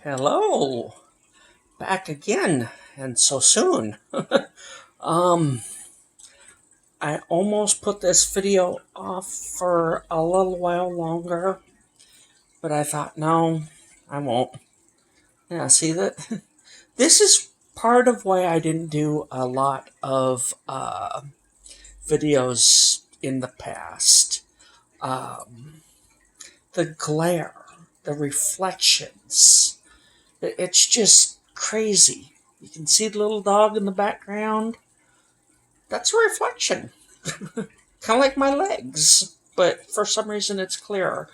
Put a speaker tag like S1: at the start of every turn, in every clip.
S1: Hello, back again, and so soon. um, I almost put this video off for a little while longer, but I thought, no, I won't. Yeah, see that? This is part of why I didn't do a lot of videos in the past. Um, the glare, the reflections, it's just crazy. You can see the little dog in the background. That's a reflection. Kind of like my legs, but for some reason it's clearer.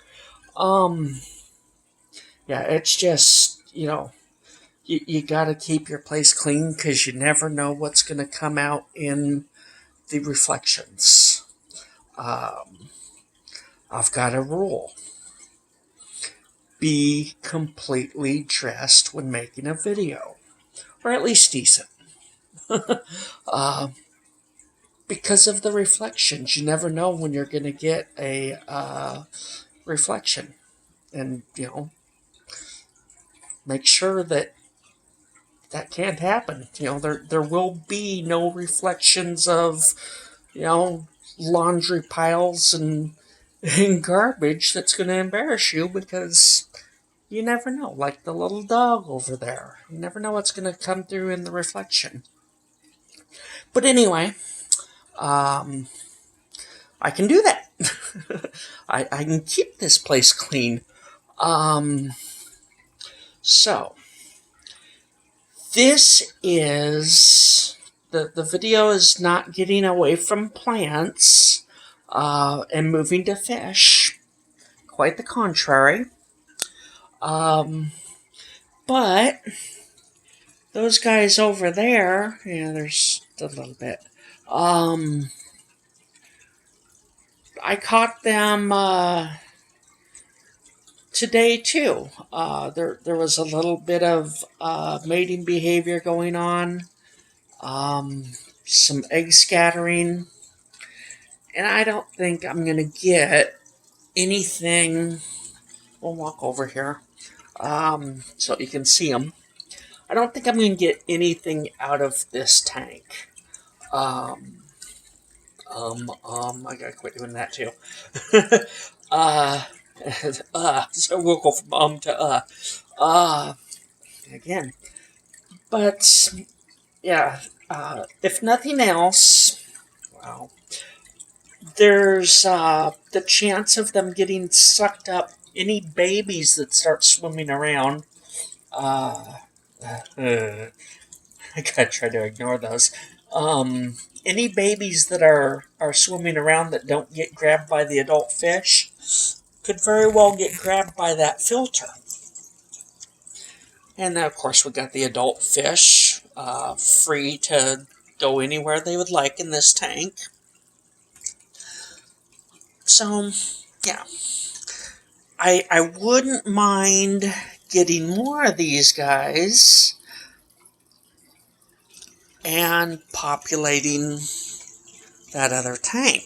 S1: Um, yeah, it's just, you got to keep your place clean because you never know what's going to come out in the reflections. Um, I've got a rule: be completely dressed when making a video, or at least decent. uh, because of the reflections, you never know when you're going to get a reflection. And, make sure that that can't happen. There will be no reflections of, you know, laundry piles and garbage that's going to embarrass you because you never know. Like the little dog over there. You never know what's going to come through in the reflection. But anyway, um, I can do that. I can keep this place clean. Um, so, this is the video is not getting away from plants and moving to fish. Quite the contrary. Um, but those guys over there, yeah, there's a little bit. Um, I caught them today too. There was a little bit of mating behavior going on. Some egg scattering, and I don't think I'm gonna get anything. We'll walk over here so you can see them. I don't think I'm gonna get anything out of this tank. Um, I gotta quit doing that too. uh, so we'll go from to uh, again. But yeah, if nothing else, well, there's the chance of them getting sucked up. Any babies that start swimming around, uh, I gotta try to ignore those. Any babies that are swimming around that don't get grabbed by the adult fish could very well get grabbed by that filter. And then, of course, we got the adult fish free to go anywhere they would like in this tank. So, yeah. I wouldn't mind getting more of these guys and populating that other tank.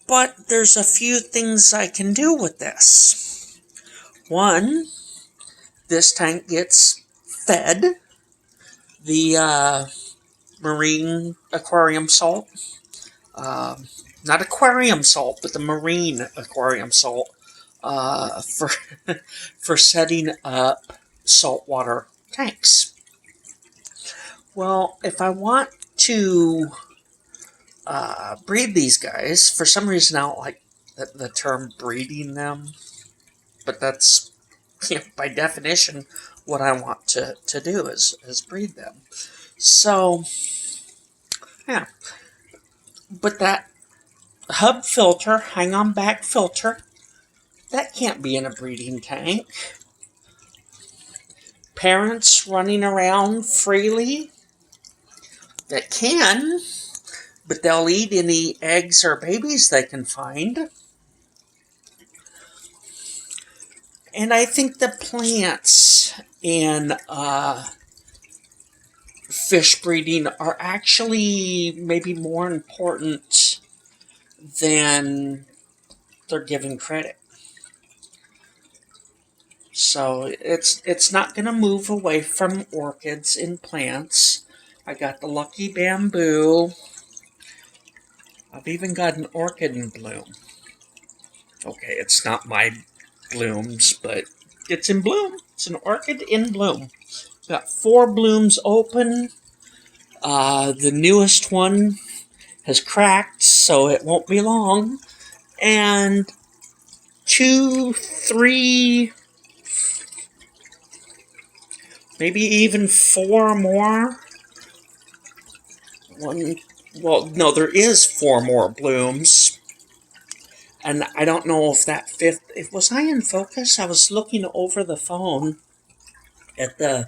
S1: But there's a few things I can do with this. One, this tank gets fed the marine aquarium salt. Uh, Not aquarium salt, but the marine aquarium salt for for setting up saltwater tanks. Well, if I want to breed these guys, for some reason I don't like the term breeding them, but that's by definition what I want to do is breed them. So, yeah. But that hub filter, hang on back filter, that can't be in a breeding tank. Parents running around freely, that can, but they'll eat any eggs or babies they can find. And I think the plants in fish breeding are actually maybe more important than they're given credit. So it's not going to move away from orchids in plants. I got the lucky bamboo. I've even got an orchid in bloom. Okay, it's not my blooms, but it's in bloom. It's an orchid in bloom. Got 4 blooms open. The newest one has cracked, so it won't be long. And 2, 3, maybe even 4 more. Well, no, there is 4 more blooms. And I don't know if that 5th, was I in focus? I was looking over the phone at the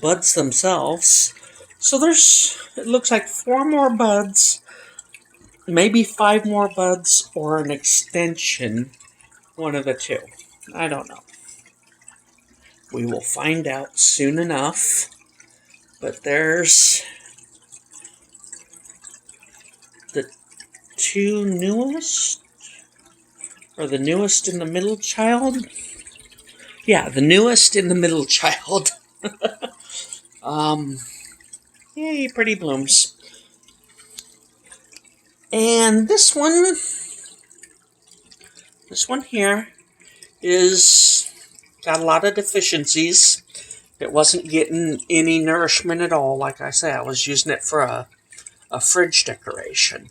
S1: buds themselves. So it looks like 4 more buds, maybe 5 more buds, or an extension, one of the two. I don't know. We will find out soon enough. But there's the 2 newest, or the newest and the middle child. Yeah, the newest and the middle child. Yay, pretty blooms. And this one here is got a lot of deficiencies. It wasn't getting any nourishment at all. Like I say, I was using it for a fridge decoration.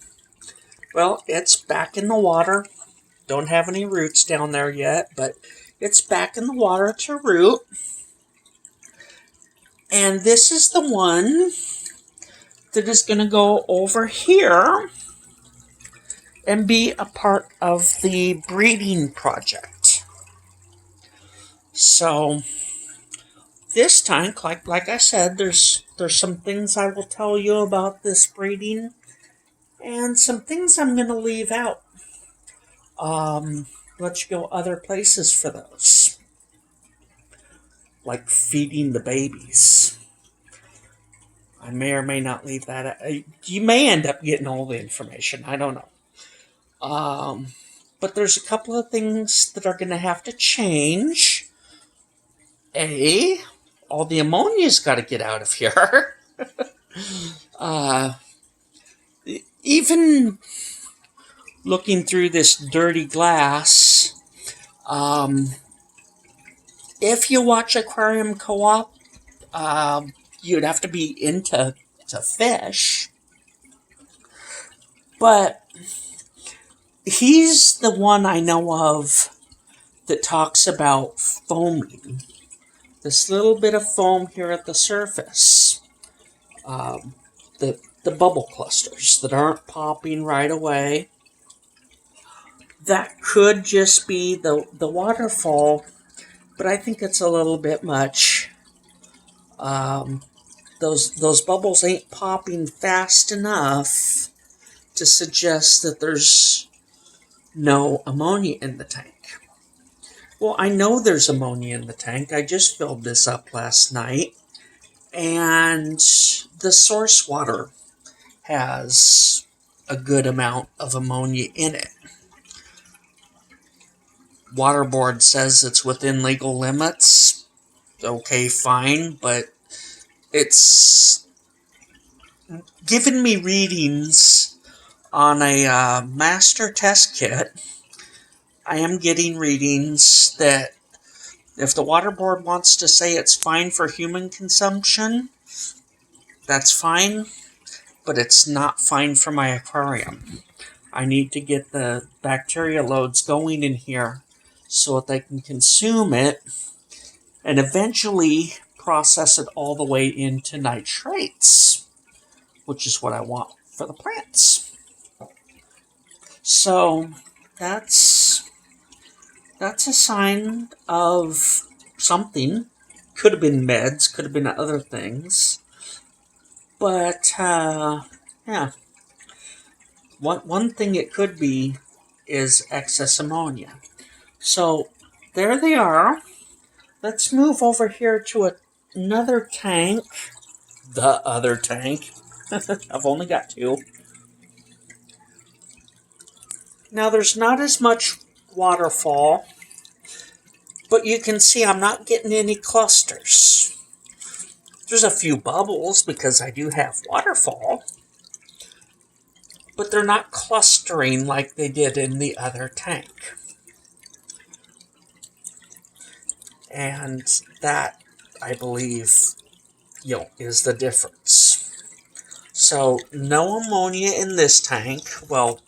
S1: Well, it's back in the water. Don't have any roots down there yet, but it's back in the water to root. And this is the one that is going to go over here and be a part of the breeding project. So this tank, like I said, there's some things I will tell you about this breeding, and some things I'm going to leave out. Let you go other places for those, like feeding the babies. I may or may not leave that out. You may end up getting all the information. I don't know. But there's a couple of things that are going to have to change. All the ammonia's got to get out of here. Even looking through this dirty glass, if you watch Aquarium Co-op, you'd have to be into fish. But he's the one I know of that talks about foaming. This little bit of foam here at the surface. The bubble clusters that aren't popping right away. That could just be the waterfall, but I think it's a little bit much. Those bubbles ain't popping fast enough to suggest that there's no ammonia in the tank. Well, I know there's ammonia in the tank. I just filled this up last night, and the source water has a good amount of ammonia in it. Water board says it's within legal limits. Okay, fine, but it's given me readings on a master test kit. I am getting readings that if the water board wants to say it's fine for human consumption, that's fine, but it's not fine for my aquarium. I need to get the bacteria loads going in here so that they can consume it and eventually process it all the way into nitrates, which is what I want for the plants. So that's a sign of something. Could have been meds, could have been other things. But, yeah. One thing it could be is excess ammonia. So, there they are. Let's move over here to another tank. The other tank. I've only got 2. Now, there's not as much waterfall, But you can see I'm not getting any clusters. There's a few bubbles because I do have waterfall, but they're not clustering like they did in the other tank. And that, I believe, is the difference. So, no ammonia in this tank. Well,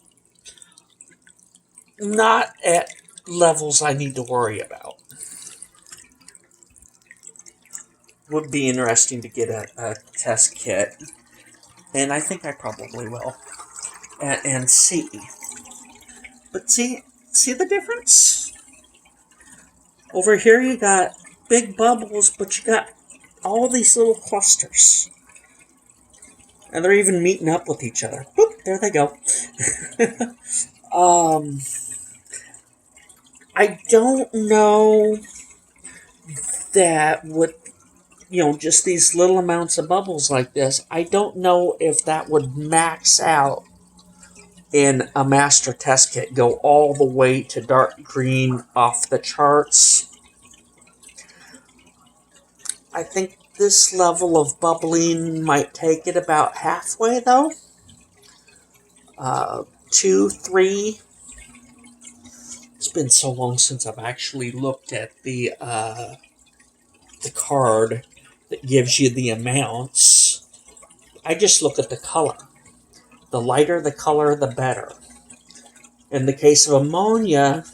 S1: not at levels I need to worry about. Would be interesting to get a test kit, and I think I probably will, and see. But see the difference? Over here you got big bubbles, but you got all these little clusters. And they're even meeting up with each other. Boop, there they go. I don't know that with, just these little amounts of bubbles like this, I don't know if that would max out in a master test kit, go all the way to dark green off the charts. I think this level of bubbling might take it about halfway, though. 2, 3. It's been so long since I've actually looked at the card that gives you the amounts. I just look at the color. The lighter the color, the better. In the case of ammonia,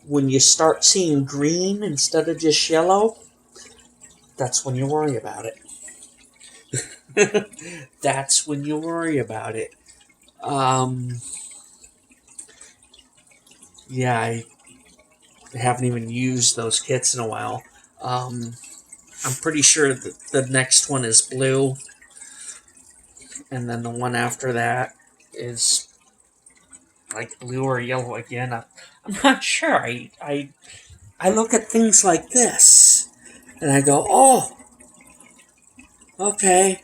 S1: when you start seeing green instead of just yellow, that's when you worry about it. That's when you worry about it. Yeah, I haven't even used those kits in a while. I'm pretty sure that the next one is blue, and then the one after that is like blue or yellow again. I'm not sure. I look at things like this, and I go, oh, okay,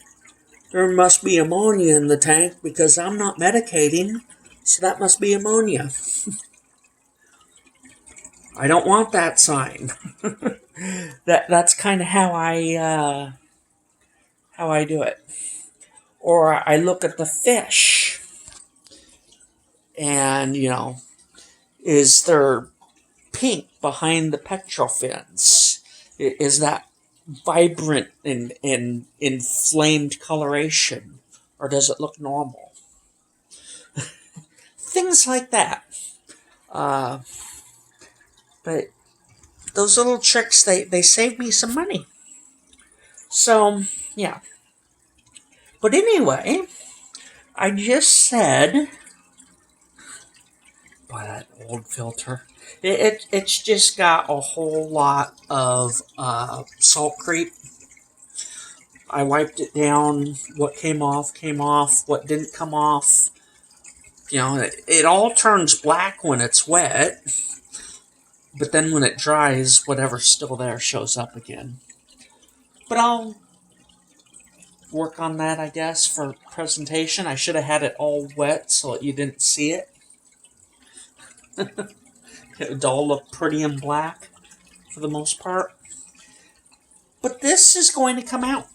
S1: there must be ammonia in the tank because I'm not medicating, so that must be ammonia. I don't want that sign. That's kind of how I do it. Or I look at the fish, and is there pink behind the pectoral fins? Is that vibrant and inflamed coloration, or does it look normal? Things like that. But those little tricks, they save me some money. So, yeah. But anyway, I just said, by that old filter, it's just got a whole lot of salt creep. I wiped it down. What came off, what didn't come off. It all turns black when it's wet, but then when it dries, whatever's still there shows up again. But I'll work on that, I guess, for presentation. I should have had it all wet so that you didn't see it. It would all look pretty and black for the most part. But this is going to come out.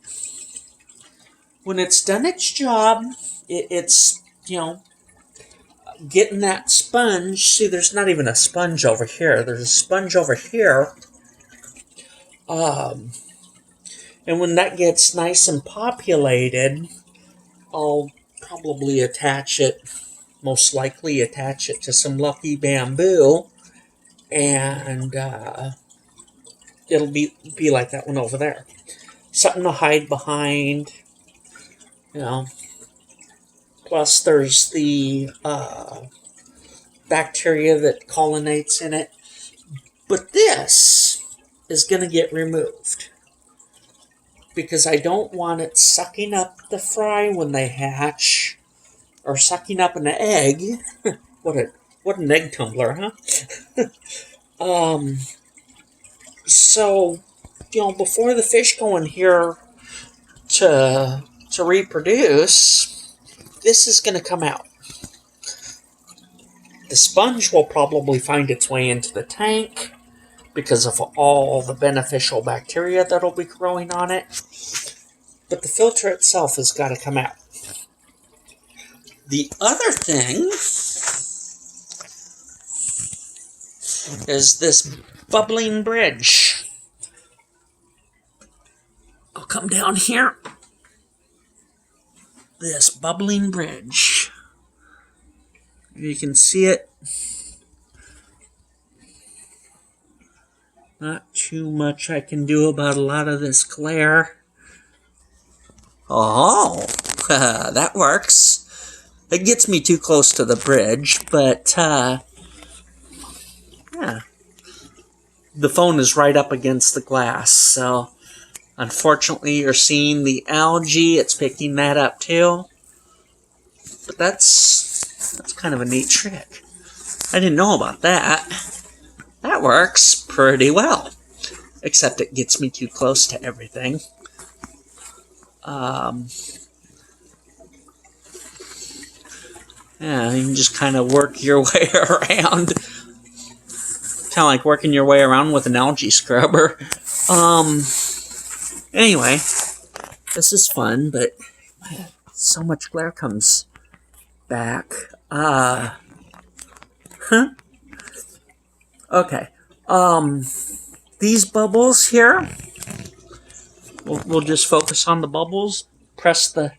S1: When it's done its job, it's, getting that sponge. See, there's not even a sponge over here. There's a sponge over here. And when that gets nice and populated, I'll probably most likely attach it to some lucky bamboo, and it'll be like that one over there. Something to hide behind, Plus, there's the bacteria that colonites in it. But this is going to get removed because I don't want it sucking up the fry when they hatch, or sucking up an egg. What an egg tumbler, huh? So, before the fish go in here to reproduce, this is going to come out. The sponge will probably find its way into the tank, because of all the beneficial bacteria that'll be growing on it. But the filter itself has got to come out. The other thing is this bubbling bridge. I'll come down here. This bubbling bridge. You can see it. Not too much I can do about a lot of this glare. Oh, that works. It gets me too close to the bridge, but yeah. The phone is right up against the glass, so unfortunately you're seeing the algae. It's picking that up too. But that's kind of a neat trick. I didn't know about that. That works pretty well. Except it gets me too close to everything. Yeah, you can just kind of work your way around. Kind of like working your way around with an algae scrubber. Anyway, this is fun, but so much glare comes back. Okay. These bubbles here, we'll just focus on the bubbles. Press the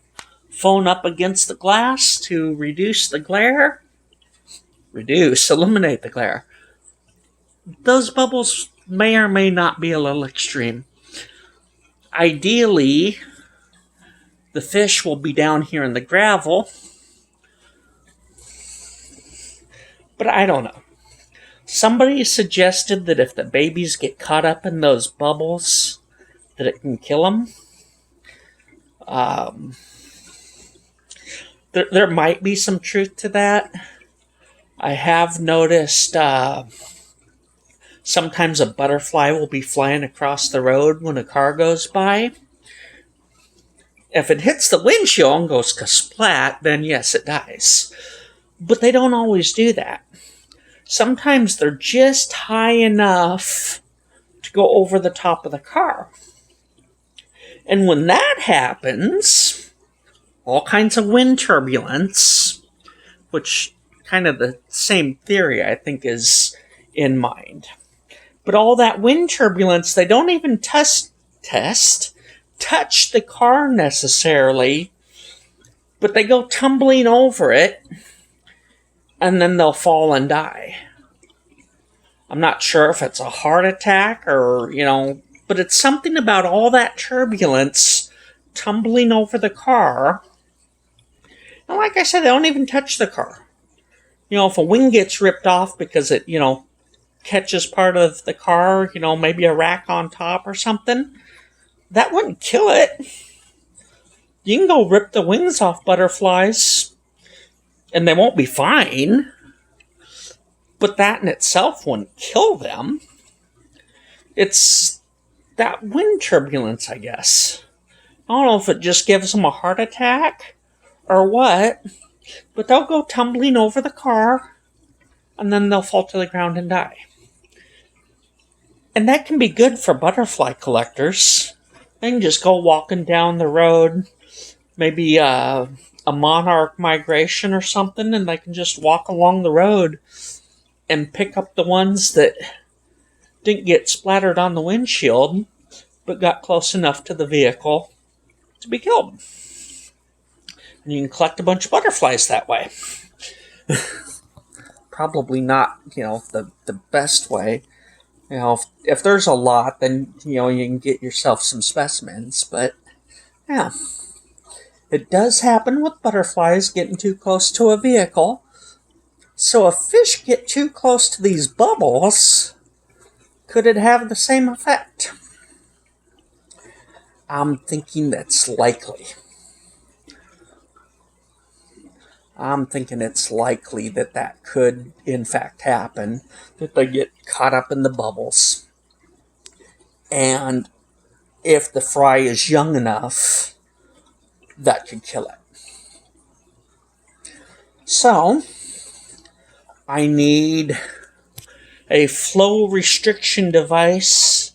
S1: phone up against the glass to reduce the glare. Eliminate the glare. Those bubbles may or may not be a little extreme. Ideally, the fish will be down here in the gravel, but I don't know. Somebody suggested that if the babies get caught up in those bubbles, that it can kill them. There might be some truth to that. I have noticed sometimes a butterfly will be flying across the road when a car goes by. If it hits the windshield and goes ka-splat, then yes, it dies. But they don't always do that. Sometimes they're just high enough to go over the top of the car. And when that happens, all kinds of wind turbulence, which kind of the same theory I think is in mind. But all that wind turbulence, they don't even touch the car necessarily, but they go tumbling over it, and then they'll fall and die. I'm not sure if it's a heart attack or, but it's something about all that turbulence tumbling over the car. And like I said, they don't even touch the car. If a wing gets ripped off because it, catches part of the car, maybe a rack on top or something, that wouldn't kill it. You can go rip the wings off butterflies, and they won't be fine. But that in itself wouldn't kill them. It's that wind turbulence, I guess. I don't know if it just gives them a heart attack or what, but they'll go tumbling over the car, and then they'll fall to the ground and die. And that can be good for butterfly collectors. They can just go walking down the road, maybe a monarch migration or something, and they can just walk along the road and pick up the ones that didn't get splattered on the windshield, but got close enough to the vehicle to be killed. And you can collect a bunch of butterflies that way. Probably not, the best way. If there's a lot, then, you can get yourself some specimens. But, yeah. It does happen with butterflies getting too close to a vehicle. So if fish get too close to these bubbles, could it have the same effect? I'm thinking that's likely. I'm thinking it's likely that could, in fact, happen, that they get caught up in the bubbles. And if the fry is young enough, that could kill it. So, I need a flow restriction device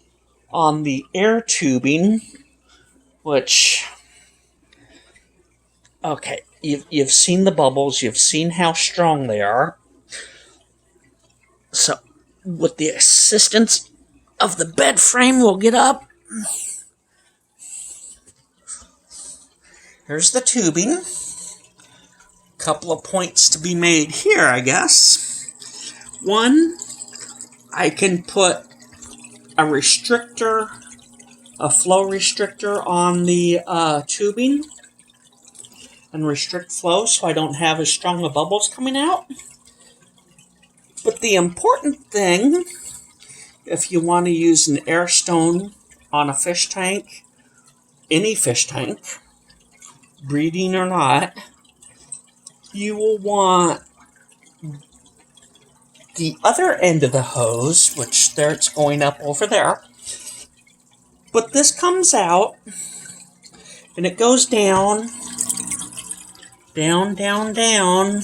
S1: on the air tubing, which, okay, you've seen the bubbles, you've seen how strong they are. So, with the assistance of the bed frame, we'll get up. Here's the tubing. Couple of points to be made here, I guess. One, I can put a restrictor, a flow restrictor on the tubing and restrict flow so I don't have as strong of bubbles coming out. But the important thing, if you want to use an air stone on a fish tank, any fish tank, breeding or not, you will want the other end of the hose, which there it's going up over there. But this comes out, and it goes down, down, down, down,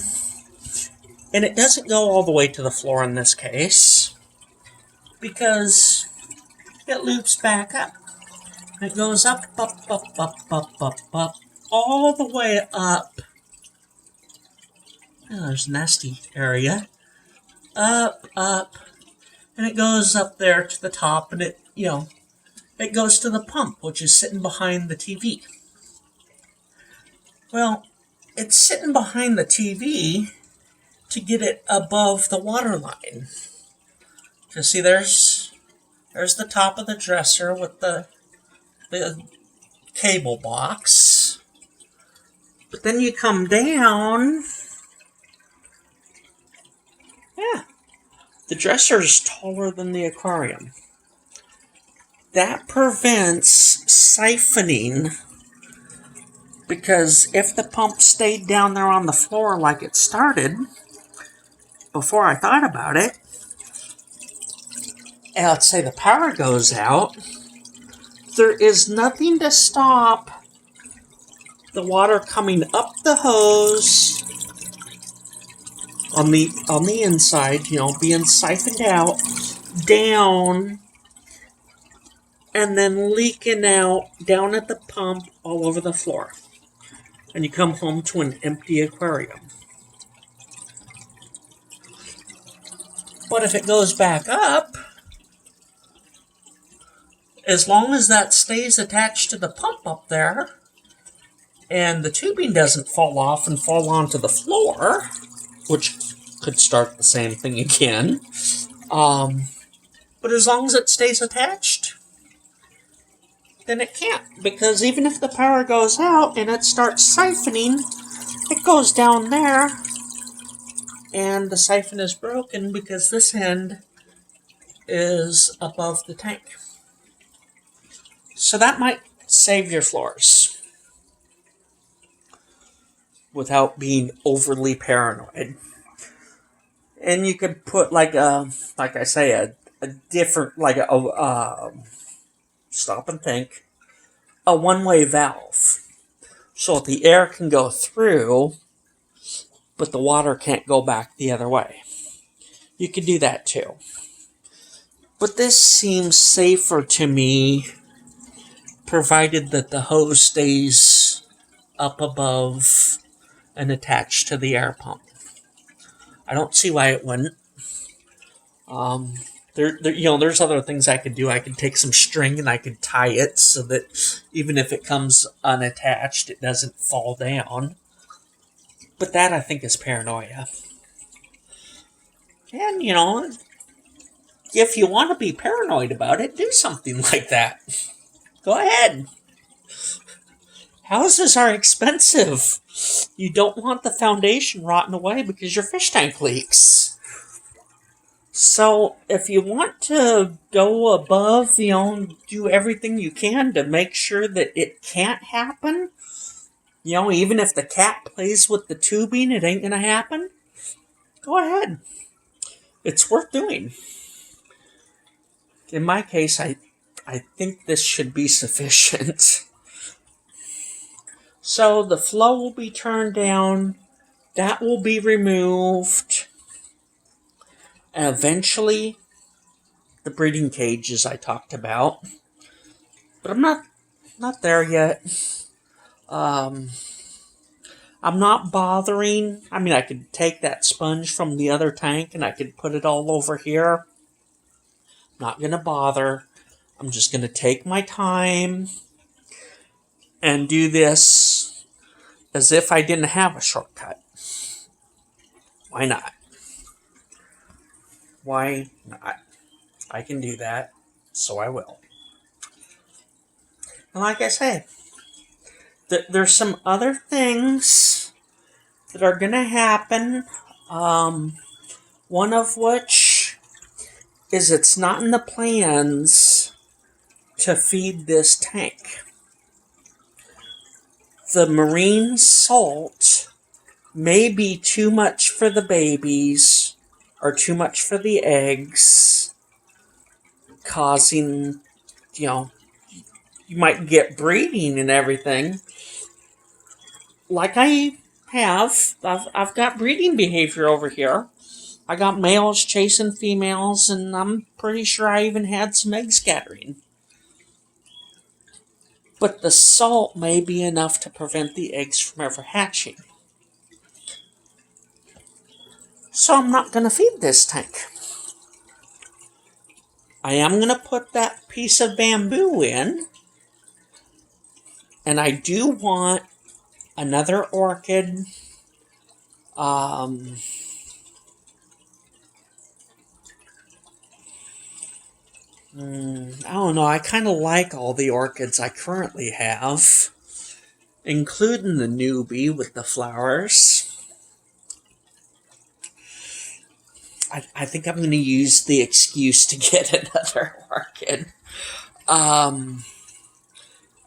S1: and it doesn't go all the way to the floor in this case, because it loops back up. It goes up, up, up, up, up, up, up, all the way up. Oh, there's a nasty area. Up, up, and it goes up there to the top, and it goes to the pump, which is sitting behind the TV. Well, it's sitting behind the TV to get it above the water line. So see, there's the top of the dresser with the cable box. But then you come down. Yeah, the dresser is taller than the aquarium. That prevents siphoning, because if the pump stayed down there on the floor like it started, before I thought about it, and let's say the power goes out, there is nothing to stop the water coming up the hose on the inside, being siphoned out, down, and then leaking out down at the pump all over the floor. And you come home to an empty aquarium. But if it goes back up, as long as that stays attached to the pump up there, and the tubing doesn't fall off and fall onto the floor, which could start the same thing again, but as long as it stays attached, then it can't, because even if the power goes out and it starts siphoning, it goes down there, and the siphon is broken because this end is above the tank. So that might save your floors without being overly paranoid. And you could put like a different, stop and think, a one-way valve. So the air can go through, but the water can't go back the other way. You could do that too. But this seems safer to me, provided that the hose stays up above and attached to the air pump. I don't see why it wouldn't. There's other things I could do. I could take some string and I could tie it so that even if it comes unattached, it doesn't fall down. But that, I think, is paranoia. And, if you want to be paranoid about it, do something like that. Go ahead. Houses are expensive. You don't want the foundation rotting away because your fish tank leaks. So if you want to go above, do everything you can to make sure that it can't happen, even if the cat plays with the tubing, it ain't going to happen, go ahead. It's worth doing. In my case, I think this should be sufficient. So the flow will be turned down. That will be removed. And eventually, the breeding cages I talked about. But I'm not there yet. Um, I'm not bothering. I mean, I could take that sponge from the other tank and I could put it all over here. Not gonna bother. I'm just gonna take my time and do this as if I didn't have a shortcut. Why not? Why not? I can do that, so I will. And like I say, there's some other things that are gonna happen. One of which is it's not in the plans to feed this tank. The marine salt may be too much for the babies or too much for the eggs, causing, you know, you might get breeding and everything. Like I've got breeding behavior over here. I got males chasing females, and I'm pretty sure I even had some egg scattering. But the salt may be enough to prevent the eggs from ever hatching. So I'm not going to feed this tank. I am going to put that piece of bamboo in. And I do want another orchid. I don't know. I kind of like all the orchids I currently have, including the newbie with the flowers. I think I'm going to use the excuse to get another orchid. And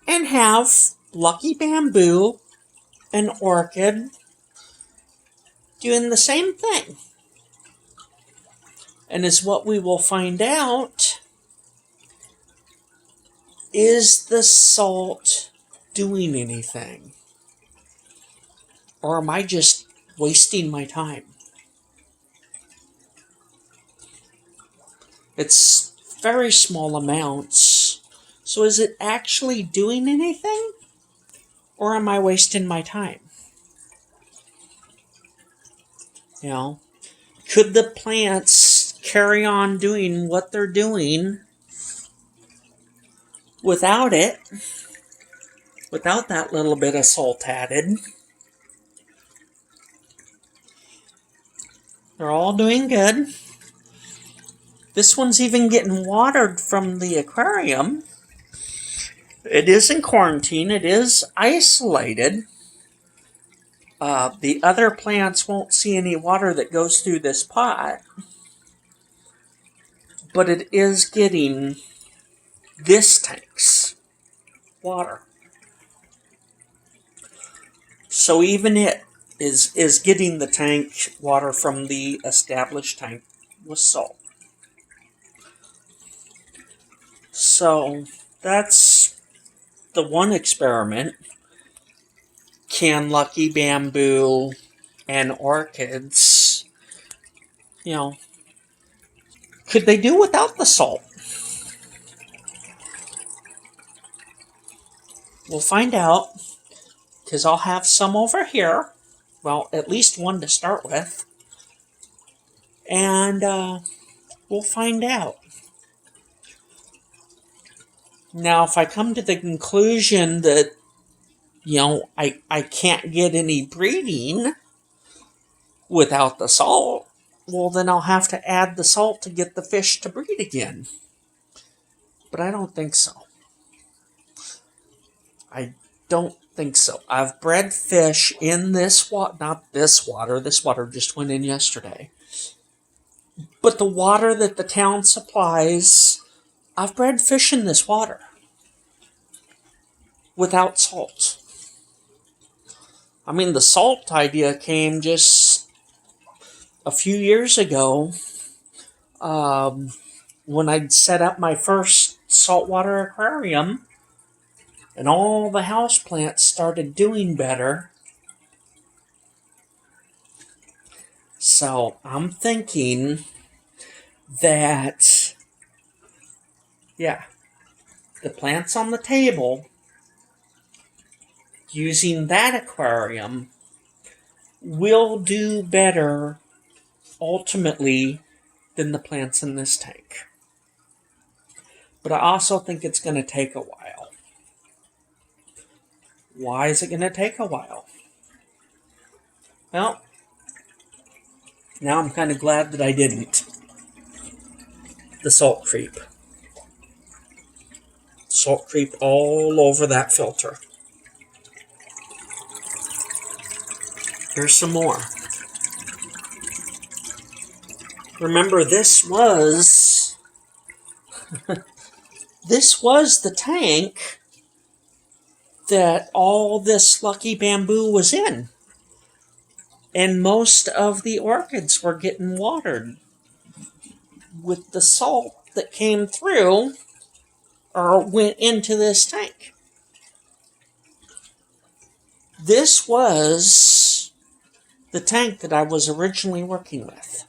S1: have Lucky Bamboo and Orchid doing the same thing. And as what we will find out, is the salt doing anything? Or am I just wasting my time? It's very small amounts. So is it actually doing anything? Or am I wasting my time? You know, could the plants carry on doing what they're doing without it? Without that little bit of salt added? They're all doing good. This one's even getting watered from the aquarium. It is in quarantine. It is isolated. The other plants won't see any water that goes through this pot. But it is getting this tank's water. So even it is getting the tank water from the established tank with salt. So that's the one experiment. Can Lucky Bamboo and orchids, could they do without the salt? We'll find out, because I'll have some over here. Well, at least one to start with. And we'll find out. Now, if I come to the conclusion that, I can't get any breeding without the salt, well, then I'll have to add the salt to get the fish to breed again. But I don't think so. I don't think so. I've bred fish in this water, not this water. This water just went in yesterday. But the water that the town supplies, I've bred fish in this water without salt. I mean, the salt idea came just a few years ago when I'd set up my first saltwater aquarium and all the houseplants started doing better. So I'm thinking that, yeah, the plants on the table, using that aquarium, will do better ultimately than the plants in this tank. But I also think it's going to take a while. Why is it going to take a while? Well, now I'm kind of glad that I didn't. The salt creep. Salt creep all over that filter. Here's some more. Remember, this was the tank that all this lucky bamboo was in. And most of the orchids were getting watered with the salt that came through or went into this tank. This was the tank that I was originally working with.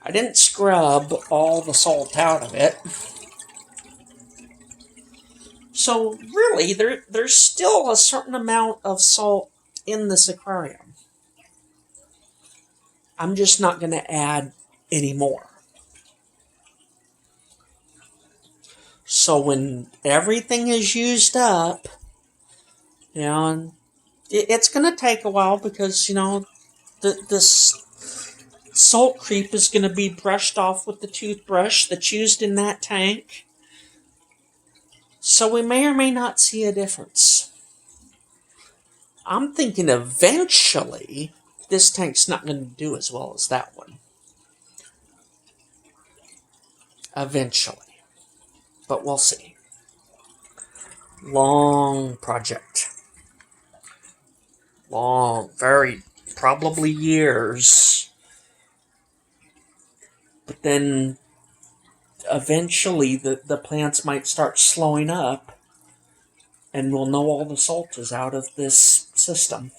S1: I didn't scrub all the salt out of it. So really, there's still a certain amount of salt in this aquarium. I'm just not going to add any more. So when everything is used up, and it's going to take a while because, this salt creep is going to be brushed off with the toothbrush that's used in that tank. So we may or may not see a difference. I'm thinking eventually this tank's not going to do as well as that one. Eventually. But we'll see. Long project. Long, very, probably years. But then eventually the plants might start slowing up and we'll know all the salt is out of this system.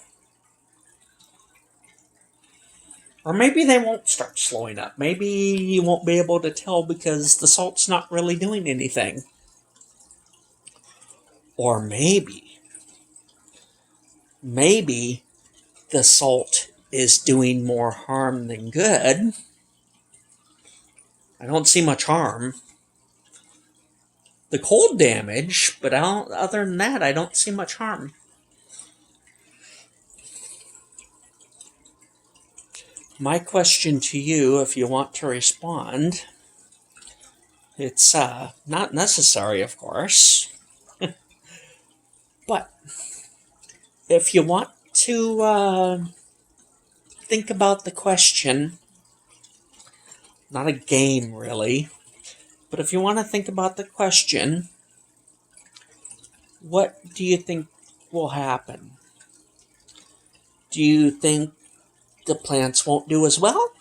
S1: Or maybe they won't start slowing up. Maybe you won't be able to tell because the salt's not really doing anything. Or maybe the salt is doing more harm than good. I don't see much harm. The cold damage, but other than that, I don't see much harm. My question to you, if you want to respond, it's not necessary, of course, but if you want to think about the question, not a game really, but if you want to think about the question, what do you think will happen? Do you think the plants won't do as well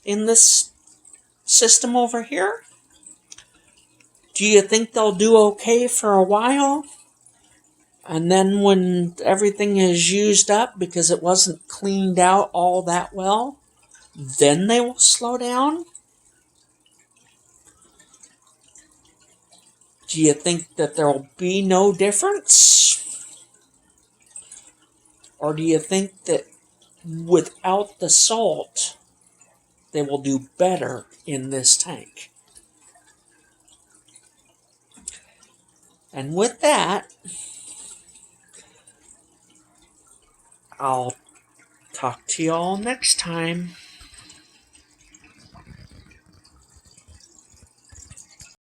S1: in this system over here? Do you think they'll do okay for a while? And then when everything is used up because it wasn't cleaned out all that well, then they will slow down? Do you think that there will be no difference? Or do you think that without the salt, they will do better in this tank? And with that, I'll talk to y'all next time.